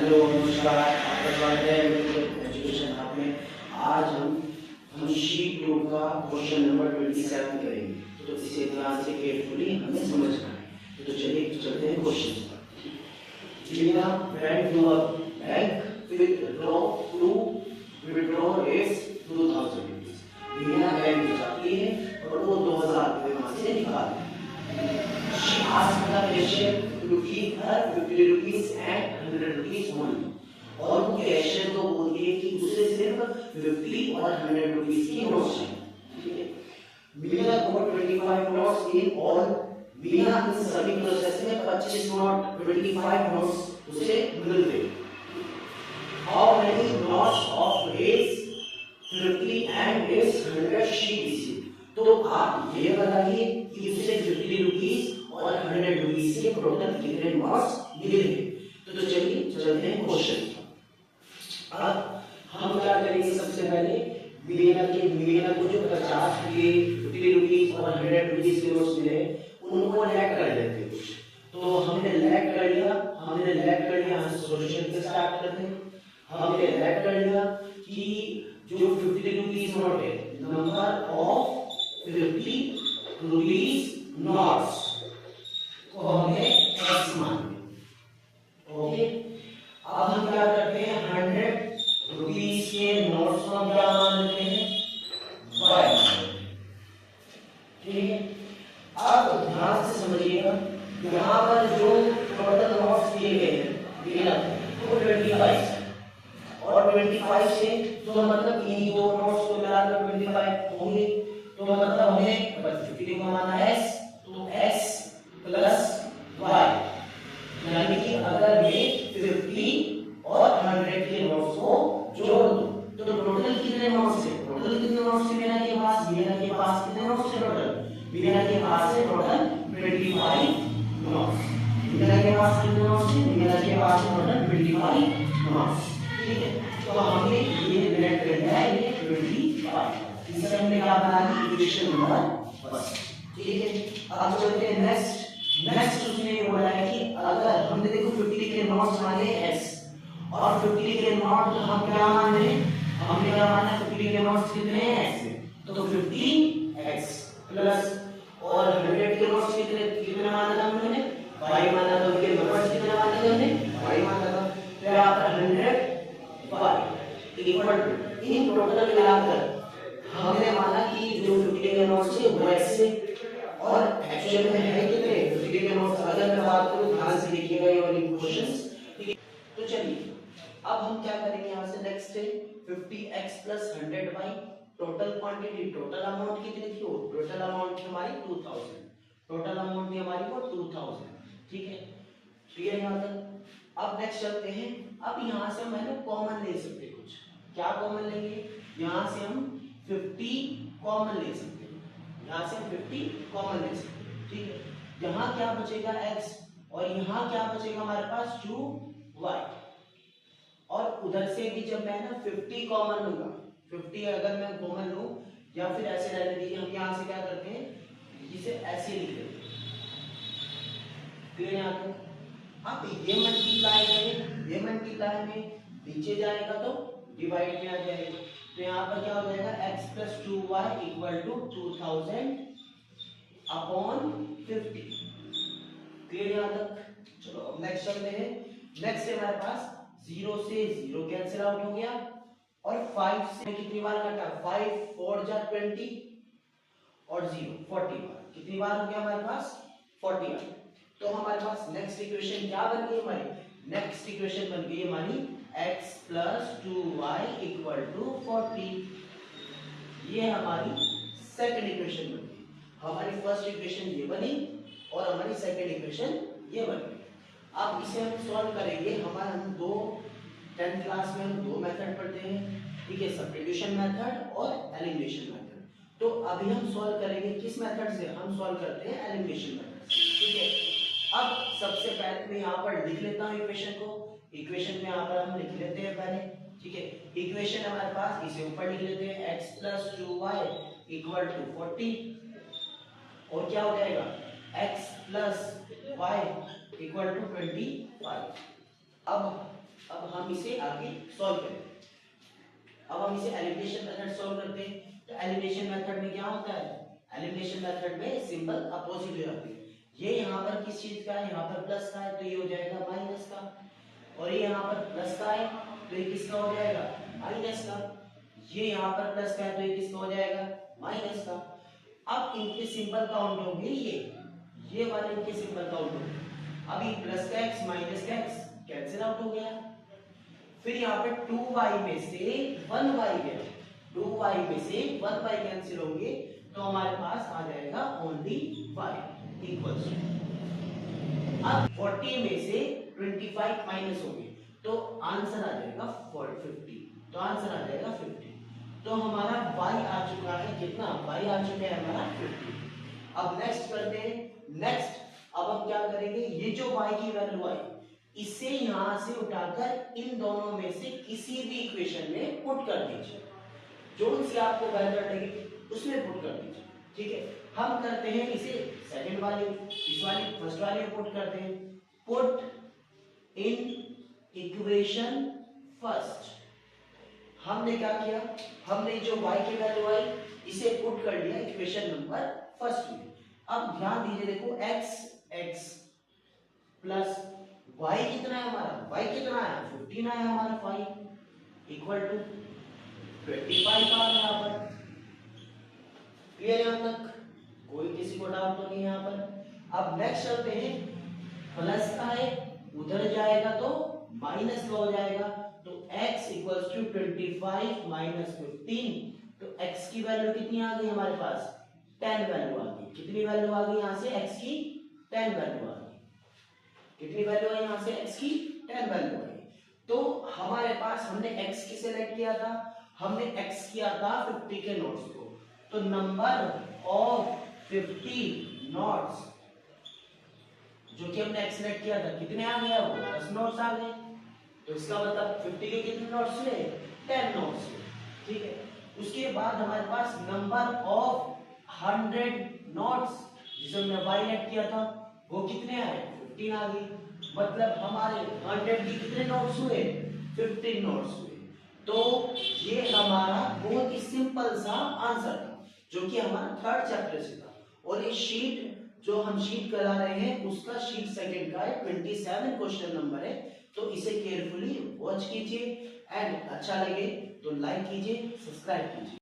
Hello नमस्कार, आपका स्वागत है एजुकेशन हब में। आज हम शीट 2 का क्वेश्चन नंबर 27 करेंगे। तो इसे ध्यान से केयरफुली हमें समझना है। तो चलिए चलते हैं क्वेश्चन पर। Meena went to a bank to withdraw its 2000 rupees। Meena bank में जाती है और वो 2000 रुपये वहां से निकालती है। She asked the cashier to give her 50 rupees and 100 rupees only। और वो कैशियर को बोलती है कि उसे सिर्फ 50 और 100 रुपीस की नोट्स चाहिए। ठीक है। मीना को 25 नोट्स इन ऑल। मीना इन सभी प्रोसेस में 25 नोट 25 नोट्स उसे मिल गए। How many notes of his 50 and his 100 she received। तो आप ये बताइए कि उसे 50 रुपीस और 100 रुपीस के टोटल कितने नोट्स मिले हैं। तो चलिए चलते हैं क्वेश्चन। अब हम क्या करेंगे, सबसे पहले मीना को जो 50 के 50 रुपीस और 100 रुपीस के नोट्स मिले उनको लैग कर देते हैं। तो हमने लैग कर लिया, हम सॉल्यूशन से स्टार्ट करते हैं। हमने लैग कर लिया कि जो 50 रुपीस नोट है, नंबर ऑफ 50 रुपीस नोट्स को हमने x मान लिया। ओके, अब हम क्या करते हैं, 100 रुपीस के नोट्स को हम क्या मान लेते हैं, y। ठीक है। अब ध्यान से समझिएगा, यहाँ पर जो टोटल नोट्स दिए गए हैं वो 25 और 25 से तो मतलब इन्हीं दो नोट्स को मिलाकर 25 होंगे। तो मतलब हमें 50 को माना s, तो s प्लस y, यानी कि अगर मैं 50 और 100 के नोट्स को जोड़ दूं तो टोटल कितने नोट्स है, मीना के पास कितने नोट्स है टोटल, मीना के पास है टोटल 25 नोट्स। मीना के पास कितने नोट्स है, मीना के पास है टोटल 25 नोट्स। ठीक है। तो हमने ये डिवाइड कर दिया है, ये 25। इससे हमने क्या बना ली, इक्वेशन नंबर 1। ठीक है। अब चलते हैं नेक्स्ट उसने ये बोला है कि अगर हमने देखो 50 के नोट्स माने s और 50 के नोट हम क्या मान रहे हैं, हमने क्या माना 50 के नोट्स कितने हैं x, तो 50x प्लस और 100 के नोट्स कितने माना था हमने, y माना था। उनके नंबर्स कितने माने थे हमने, y माना था। तो यहाँ पर 100 इक्वल टू इन टोटल मिलाकर हमने माना कि जो 50 के नोट्स है वो x है और एक्चुअल में है कितने 50 के नोट्स। अगर मैं बात करूं, ध्यान से देखिएगा ये वाली क्वेश्चंस। ठीक है। तो चलिए अब हम क्या करेंगे, यहां से नेक्स्ट है 50x plus 100y total quantity, total amount कितनी थी, वो टोटल अमाउंट थी हमारी 2000। टोटल अमाउंट थी हमारी वो 2000। ठीक है, क्लियर यहां तक। अब नेक्स्ट चलते हैं। अब यहां से हम कॉमन ले सकते हैं कुछ। क्या कॉमन लेंगे, यहां से हम 50 कॉमन ले सकते हैं, यहां से हम 50 कॉमन ले सकते हैं। ठीक है। यहां क्या बचेगा x और यहां क्या बचेगा हमारे पास 2y। और उधर से भी जब मैं 50 कॉमन लूंगा, 50 अगर मैं कॉमन लूं या फिर ऐसे रहने दीजिए, हम यहां से क्या करते हैं, इसे ऐसे लिख देते हैं। क्लियर यहां तक। अब ये मल्टीप्लाई में नीचे जाएगा तो डिवाइड में आ जाएगा। तो यहाँ पर क्या हो जाएगा, x plus 2y equal to 2000 upon 50। Clear यहाँ तक। चलो अब नेक्स्ट चलते हैं। नेक्स्ट है हमारे पास 0 से 0 कैंसिल आउट हो गया और 5 से कितनी बार कटा, 5 4 जा 20 और 0 40 बार। कितनी बार हो गया हमारे पास, 40 बार। तो हमारे पास नेक्स्ट इक्वेशन क्या बन गई हमारी, नेक्स्ट इक्वेशन बन गई हमारी x plus 2y equal to 40। ये हमारी सेकंड इक्वेशन बन गई। हमारी फर्स्ट इक्वेशन ये बनी और हमारी सेकंड इक्वेशन ये बन गई। अब इसे हम सॉल्व करेंगे। हम 10th क्लास में हम दो मेथड पढ़ते हैं। ठीक है, सब्स्टिट्यूशन मेथड और एलिमिनेशन मेथड। तो अभी हम सॉल्व करेंगे किस मेथड से, हम सॉल्व करते हैं एलिमिनेशन मेथड। ठीक है। अब सबसे पहले मैं यहाँ पर लिख लेता हूँ इक्वेशन को। इक्वेशन में यहाँ पर हम लिख लेते हैं पहले। ठीक है, इक्वेशन हमारे पास, इसे ऊपर लिख लेते हैं x plus 2y equal to 40 और क्या हो जाएगा x plus y equal to 25। अब अब हम इसे आगे सॉल्व करेंगे। अब हम इसे एलिमिनेशन मेथड सॉल्व करते हैं। तो एलिमिनेशन मेथड में क्या होता है, एलिमिनेशन मेथड में सिंबल अपोजिट हो जाते हैं। ये यहाँ पर किस चीज का है, यहाँ पर प्लस का है तो ये हो जाएगा माइनस का, और ये यहाँ पर प्लस का है तो ये किसका हो जाएगा, माइनस का। ये यहाँ पर प्लस का है तो ये किसका हो जाएगा, माइनस का। अब इनके सिंबल काउंट होंगे, ये वाले इनके सिंबल काउंट होंगे। अब ये प्लस का एक्स माइनस का एक्स कैंसिल आउट हो गया। फिर यहाँ पे 2y में से 1y गया, 2y में से 1y कैंसिल होंगे तो हमारे पास आ जाएगा ओनली y इक्वल्स टू। अब 40 में से 25 माइनस होंगे तो आंसर आ जाएगा 50, तो आंसर आ जाएगा 50। तो हमारा y आ चुका है कितना, y आ चुका है हमारा 50। अब नेक्स्ट करते हैं, नेक्स्ट अब हम क्या करेंगे, ये जो y की वैल्यू आई इसे यहां से उठाकर इन दोनों में से किसी भी इक्वेशन में पुट कर दीजिए, जो सी आपको बेहतर लगे उसमें पुट कर दीजिए। ठीक है, हम करते हैं इसे सेकंड वाले, इस वाले फर्स्ट वाले में पुट करते हैं। Put in equation first. हमने क्या किया, हमने जो y की वैल्यू आई इसे पुट कर दिया इक्वेशन नंबर फर्स्ट में। अब ध्यान दीजिए, देखो x प्लस y कितना है हमारा, y कितना है 15 है हमारा, 5 इक्वल टू 25 आ गया यहाँ पर। क्लियर यहाँ तक, कोई किसी को डाउट तो नहीं यहाँ पर। अब नेक्स्ट चलते हैं, प्लस का है उधर जाएगा तो माइनस का हो जाएगा, तो x इक्वल्स टू 25 माइनस 15। तो x की वैल्यू कितनी आ गई हमारे पास, 10 वैल्यू आ गई। कितनी वैल्यू आ गई यहाँ से, x की 10 वैल्यू आ गई। कितनी वैल्यू आई यहाँ से, x की 10 वैल्यू आई। तो हमारे पास हमने x की सिलेक्ट किया था, हमने x किया था 50 के नोट्स को, तो नंबर ऑफ 50 नोट्स जो कि हमने x सिलेक्ट किया था कितने आ गया, वो 10 नोट्स आ गए। तो इसका मतलब 50 के कितने नोट्स हुए, 10 नोट्स हुए। ठीक है, उसके बाद हमारे पास नंबर ऑफ 100 नोट्स जिसे हमने y किया था वो कितने आए, 15 आ गई। मतलब हमारे 100 की कितने नोट्स हुए, 15 नोट्स हुए। तो ये हमारा बहुत ही सिंपल सा आंसर था जो कि हमारा थर्ड चैप्टर से था। और ये शीट जो हम शीट करा रहे हैं उसका शीट सेकंड का है, 27 क्वेश्चन नंबर है। तो इसे केयरफुली वॉच कीजिए एंड अच्छा लगे तो लाइक कीजिए, सब्सक्राइब कीजिए।